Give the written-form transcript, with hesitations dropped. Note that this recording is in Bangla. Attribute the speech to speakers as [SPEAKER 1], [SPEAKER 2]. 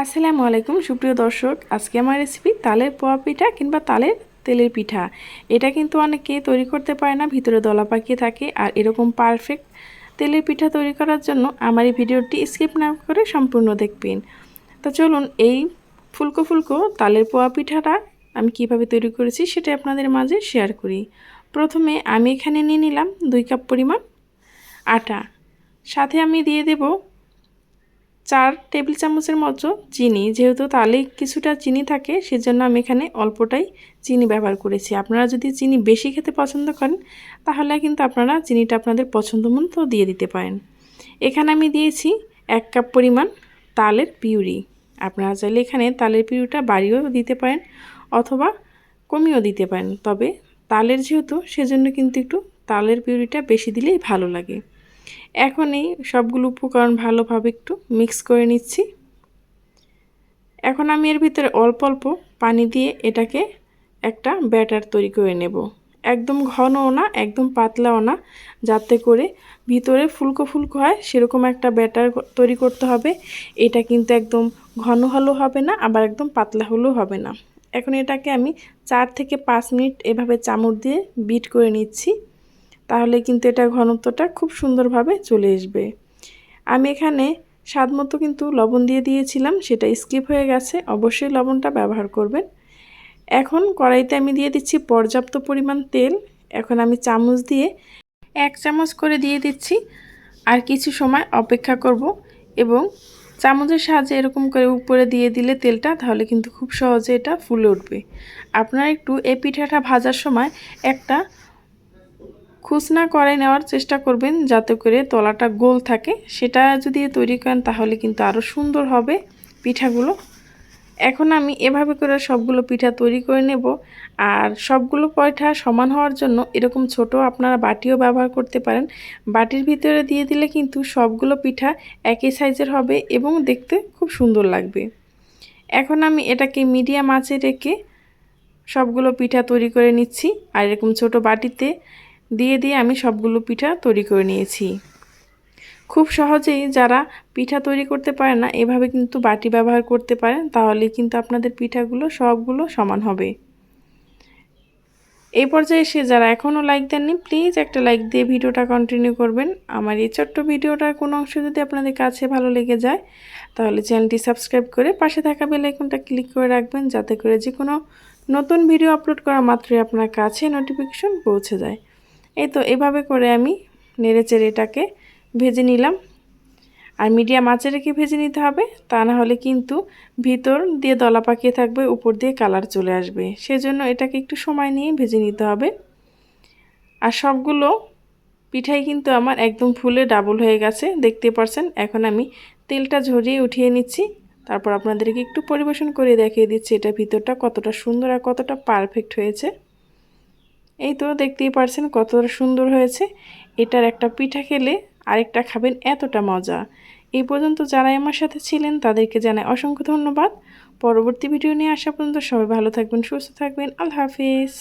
[SPEAKER 1] আসসালামু আলাইকুম সুপ্রিয় দর্শক, আজকে আমার রেসিপি তালের পোয়া পিঠা কিংবা তালের তেলের পিঠা। এটা কিন্তু অনেকে তৈরি করতে পারে না, ভিতরে দলা পাকিয়ে থাকে। আর এরকম পারফেক্ট তেলের পিঠা তৈরি করার জন্য আমার এই ভিডিওটি স্কিপ না করে সম্পূর্ণ দেখবেন। তো চলুন এই ফুলকো ফুলকো তালের পোয়া পিঠাটা আমি কিভাবে তৈরি করেছি সেটা আপনাদের মাঝে শেয়ার করি। প্রথমে আমি এখানে নিয়ে নিলাম 2 কাপ পরিমাণ আটা, সাথে আমি দিয়ে দেব 4 টেবিল চামচের মতো চিনি। যেহেতু তালে কিছুটা চিনি থাকে সেজন্য আমি এখানে অল্পটাই চিনি ব্যবহার করেছি। আপনারা যদি চিনি বেশি খেতে পছন্দ করেন তাহলে কিন্তু আপনারা চিনিটা আপনাদের পছন্দ মতো দিয়ে দিতে পারেন। এখানে আমি দিয়েছি 1 কাপ পরিমাণ তালের পিউরি। আপনারা চাইলে এখানে তালের পিউরিটা বাড়িয়েও দিতে পারেন অথবা কমিয়েও দিতে পারেন, তবে তালের যেহেতু সেজন্য কিন্তু একটু তালের পিউরিটা বেশি দিলেই ভালো লাগে। এখন এই সবগুলো উপকরণ ভালোভাবে একটু মিক্স করে নিচ্ছি। এখন আমি এর ভিতরে অল্প অল্প পানি দিয়ে এটাকে একটা ব্যাটার তৈরি করে নেব। একদম ঘনও না একদম পাতলাও না, যাতে করে ভিতরে ফুলকো ফুলকো হয় সেরকম একটা ব্যাটার তৈরি করতে হবে। এটা কিন্তু একদম ঘন হলেও হবে না, আবার একদম পাতলা হলেও হবে না। এখন এটাকে আমি 4 থেকে 5 মিনিট এভাবে চামচ দিয়ে বিট করে নিচ্ছি, তাহলে কিন্তু এটা ঘনত্বটা খুব সুন্দরভাবে চলে আসবে। আমি এখানে স্বাদ মতো কিন্তু লবণ দিয়ে দিয়েছিলাম, সেটা স্কিপ হয়ে গেছে, অবশ্যই লবণটা ব্যবহার করবেন। এখন কড়াইতে আমি দিয়ে দিচ্ছি পর্যাপ্ত পরিমাণ তেল। এখন আমি চামচ দিয়ে 1 চামচ করে দিয়ে দিচ্ছি, আর কিছু সময় অপেক্ষা করব এবং চামচের সাহায্যে এরকম করে উপরে দিয়ে দিলে তেলটা, তাহলে কিন্তু খুব সহজে এটা ফুলে উঠবে। আপনারা একটু এই পিঠাটা ভাজার সময় একটা খুসনা কড়াই নেওয়ার চেষ্টা করবেন, যাতে করে তলাটা গোল থাকে। সেটা যদি তৈরি করেন তাহলে কিন্তু আরও সুন্দর হবে পিঠাগুলো। এখন আমি এভাবে করে সবগুলো পিঠা তৈরি করে নেব। আর সবগুলো পিঠা সমান হওয়ার জন্য এরকম ছোট আপনারা বাটিও ব্যবহার করতে পারেন। বাটির ভিতরে দিয়ে দিলে কিন্তু সবগুলো পিঠা একই সাইজের হবে এবং দেখতে খুব সুন্দর লাগবে। এখন আমি এটাকে মিডিয়াম আঁচে রেখে সবগুলো পিঠা তৈরি করে নিচ্ছি। আর এরকম ছোট বাটিতে দিয়ে আমি সবগুলো পিঠা তৈরি করে নিয়েছি। খুব সহজেই যারা পিঠা তৈরি করতে পারে না এভাবে কিন্তু বাটি ব্যবহার করতে পারেন, তাহলে কিন্তু আপনাদের পিঠাগুলো সবগুলো সমান হবে। এই পর্যায়ে এসে যারা এখনও লাইক দেননি প্লিজ একটা লাইক দিয়ে ভিডিওটা কন্টিনিউ করবেন। আমার এই ছোট্ট ভিডিওটার কোনো অংশ যদি আপনাদের কাছে ভালো লেগে যায় তাহলে চ্যানেলটি সাবস্ক্রাইব করে পাশে থাকা বেল আইকনটা ক্লিক করে রাখবেন, যাতে করে যে কোনো নতুন ভিডিও আপলোড করা মাত্রই আপনার কাছে নোটিফিকেশন পৌঁছে যায়। এই তো এভাবে করে আমি নেড়েচেড়ে এটাকে ভেজে নিলাম। আর মিডিয়াম আঁচে রেখে ভেজে নিতে হবে, তা না হলে কিন্তু ভিতর দিয়ে দলা পাকিয়ে থাকবে, উপর দিয়ে কালার চলে আসবে। সেজন্য এটাকে একটু সময় নিয়ে ভেজে নিতে হবে। আর সবগুলো পিঠাই কিন্তু আমার একদম ফুলে ডাবল হয়ে গেছে, দেখতে পাচ্ছেন। এখন আমি তেলটা ঝরিয়ে উঠিয়ে নিচ্ছি, তারপর আপনাদেরকে একটু পরিবেশন করে দেখিয়ে দিচ্ছি এটা ভিতরটা কতটা সুন্দর আর কতটা পারফেক্ট হয়েছে। এই তো দেখতেই পারছেন কতটা সুন্দর হয়েছে। এটার একটা পিঠা খেলে আরেকটা খাবেন, এতটা মজা। এই পর্যন্ত যারা আমার সাথে ছিলেন তাদেরকে জানাই অসংখ্য ধন্যবাদ। পরবর্তী ভিডিও নিয়ে আসা পর্যন্ত সবাই ভালো থাকবেন, সুস্থ থাকবেন। আল্লাহ হাফিজ।